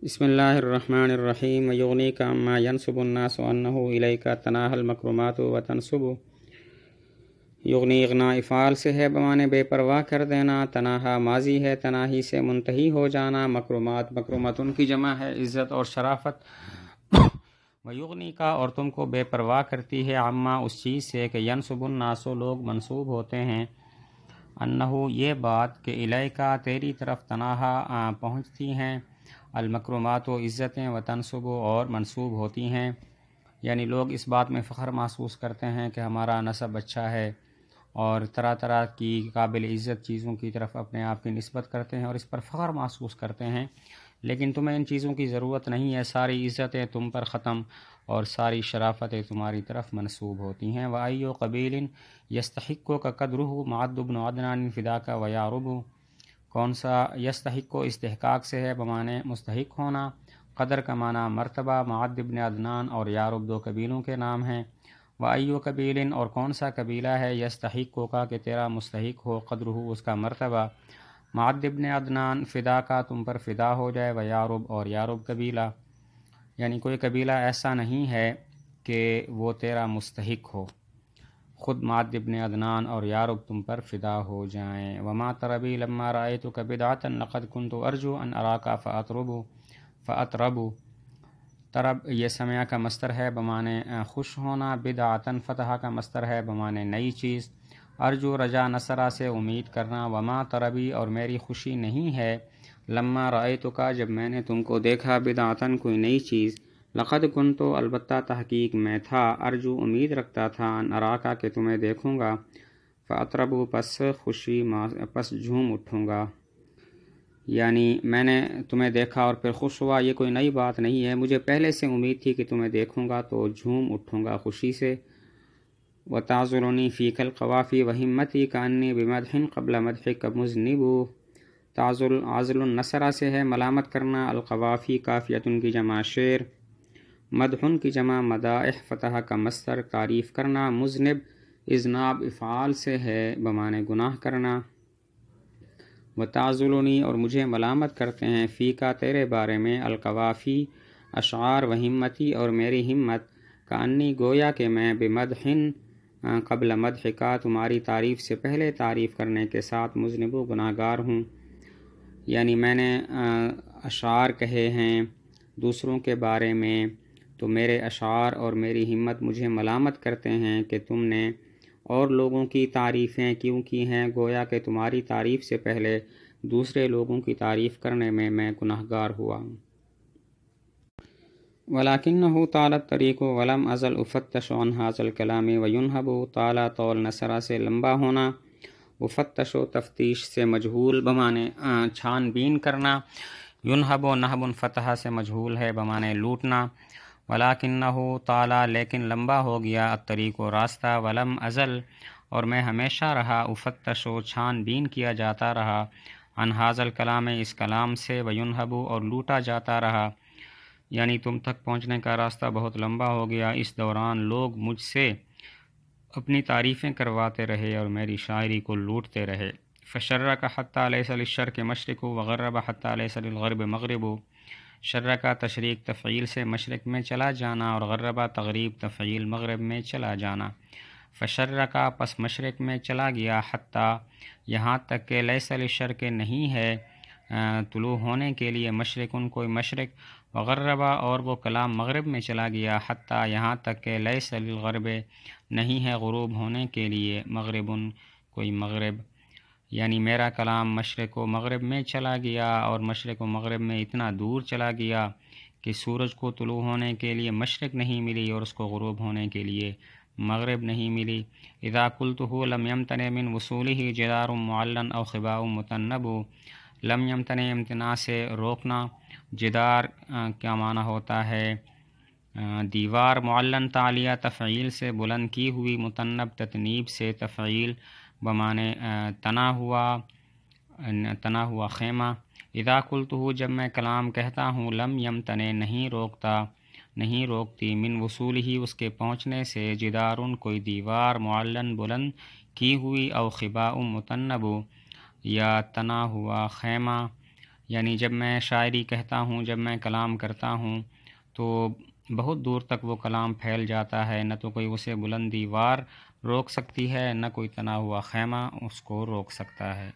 بسم اللہ الرحمن الرحیم یغنیک عما ینصب الناس انہ الیک تناہی المکرمات وتنصب۔ یغنی اغنا افعال سے ہے بمانے بے پرواہ کر دینا، تناہا ماضی ہے تناہی سے منتہی ہو جانا، مکرمات مکرمتن کی جمع ہے عزت اور شرافت۔ ویغنی کا اور تم کو بے پرواہ کرتی ہے عما اس چیز سے کہ ینصب الناس لوگ منسوب ہوتے ہیں، انہو یہ بات کہ الیکا تیری طرف تناہا پہنچتی ہیں، المکرمات و عزتیں وتنصب اور منسوب ہوتی ہیں، یعنی لوگ اس بات میں فخر محسوس کرتے ہیں کہ ہمارا نسب اچھا ہے اور طرح طرح کی قابل عزت چیزوں کی طرف اپنے آپ کی نسبت کرتے ہیں اور اس پر فخر محسوس کرتے ہیں، لیکن تمہیں ان چیزوں کی ضرورت نہیں ہے، ساری عزتیں تم پر ختم اور ساری شرافتیں تمہاری طرف منسوب ہوتی ہیں۔ وَأَيُّ قَبِيلٍ يَسْتَحِقُّ قَدْرُهُ مَعَدُّ بْنُ عَدْنَانٍ فِدَاكَ وَيَعْرُبُ، کون سا یستحق استحقاق سے ہے بمانے مستحق ہونا، قدر کا معنی مرتبہ، معد ابن عدنان اور یعرب دو قبیلوں کے نام ہیں۔ وَأَيُّ قَبِيلٍ اور کون سا قبیلہ ہے یستحق کا کہ تیرا مستحق ہو، قدرہ اس کا مرتبہ، معد ابن عدنان فدا کا تم پر فدا ہو جائے، ویعرب اور یعرب قبیلہ، یعنی کوئی قبیلہ ایسا نہیں ہے کہ وہ تیرا مستحق ہو، خود معد ابن عدنان اور یعرب تم پر فدا ہو جائیں۔ وما تربی لما رأیتک بدعۃ لقد كنت ارجو ان اراک فاطرب، طرب یہ سمع کا مصدر ہے بمانے خوش ہونا، بدعۃ فتح کا مصدر ہے بمانے نئی چیز، ارجو رجا نصرہ سے امید کرنا، وما تربی اور میری خوشی نہیں ہے، لما رأیتک جب میں نے تم کو دیکھا، بدعۃ کوئی نئی چیز، لقد کنت البتہ تحقیق میں تھا، ارجو امید رکھتا تھا، ان اراکا کہ تمہیں دیکھوں گا، فاطرب پس خوشی پس جھوم اٹھوں گا، یعنی میں نے تمہیں دیکھا اور پھر خوش ہوا، یہ کوئی نئی بات نہیں ہے، مجھے پہلے سے امید تھی کہ تمہیں دیکھوں گا تو جھوم اٹھوں گا خوشی سے۔ وتعذرنی فیک القوافی وہمتی کانی بمدح قبل مدحک مذنب، عزل النصرہ سے ہے ملامت کرنا، القوافی کافیتن کی جمع شعر، مدحن کی جمع مدائح فتح کا مصدر تعریف کرنا، مذنب اذناب افعال سے ہے بمانے گناہ کرنا۔ وتعذلنی اور مجھے ملامت کرتے ہیں، فی کا تیرے بارے میں، القوافی اشعار، وہمتی اور میری ہمت، کانی گویا کہ میں، بمدحن قبل مدح کا تمہاری تعریف سے پہلے تعریف کرنے کے ساتھ، مذنب و گناہ گار ہوں، یعنی میں نے اشعار کہے ہیں دوسروں کے بارے میں تو میرے اشعار اور میری ہمت مجھے ملامت کرتے ہیں کہ تم نے اور لوگوں کی تعریفیں کیوں کی ہیں، گویا کہ تمہاری تعریف سے پہلے دوسرے لوگوں کی تعریف کرنے میں میں گناہگار ہوا ہوں۔ وَلَكِنَّهُ طَالَ الطَّرِيقُ وَلَمْ أَزَلْ أُفَتِّشُ عَنْ هَذَا الْكَلَامِ وَيُنْهَبُ، طَالَ طول نصرہ سے لمبا ہونا، افتش و تفتیش سے مجہول بمانے چھان بین کرنا، ینہب و نہب فتح سے مجہول ہے بمانے لوٹنا، وَلَكِنَّهُ طَالَ لیکن لمبا ہو گیا، الطریق و راستہ، وَلَمْ أَزَلْ اور میں ہمیشہ رہا، افتش و چھان بین کیا جاتا رہا، عن هذا الکلام اس کلام سے، وینہب اور لوٹا جاتا رہا، یعنی تم تک پہنچنے کا راستہ بہت لمبا ہو گیا، اس دوران لوگ مجھ سے اپنی تعریفیں کرواتے رہے اور میری شاعری کو لوٹتے رہے۔ فشرک حتی لیس للشرق مشرق وغرب حتی لیس للغرب مغرب، شرک تشریک تفعیل سے مشرق میں چلا جانا اور غربہ تغریب تفعیل مغرب میں چلا جانا، فشرک پس مشرق میں چلا گیا، حتی یہاں تک کہ لیس للشرق نہیں ہے طلوع ہونے کے لیے مشرقن کوئی مشرق، وغربہ اور وہ کلام مغرب میں چلا گیا، حتی یہاں تک کہ لیس للغرب نہیں ہے غروب ہونے کے لیے مغربن کوئی مغرب، یعنی میرا کلام مشرق و مغرب میں چلا گیا اور مشرق و مغرب میں اتنا دور چلا گیا کہ سورج کو طلوع ہونے کے لیے مشرق نہیں ملی اور اس کو غروب ہونے کے لیے مغرب نہیں ملی۔ اذا قلتہ لم یمتنع من وصولہ جدار معلن او خباء متنب، لم یمتنع امتناع سے روکنا، جدار کیا معنی ہوتا ہے دیوار، معلن تعلیہ تفعیل سے بلند کی ہوئی، متنب تتنیب سے تفعیل بمانے تنا ہوا خیمہ۔ اذا قلتہ جب میں کلام کہتا ہوں، لم یمتنع نہیں روکتی، من وصول ہی اس کے پہنچنے سے، جدارن کوئی دیوار، معلن بلند کی ہوئی، او خباء متنب یا تنا ہوا خیمہ، یعنی جب میں شاعری کہتا ہوں، جب میں کلام کرتا ہوں تو بہت دور تک وہ کلام پھیل جاتا ہے، نہ تو کوئی اسے بلند دیوار روک سکتی ہے، نہ کوئی تنا ہوا خیمہ اس کو روک سکتا ہے۔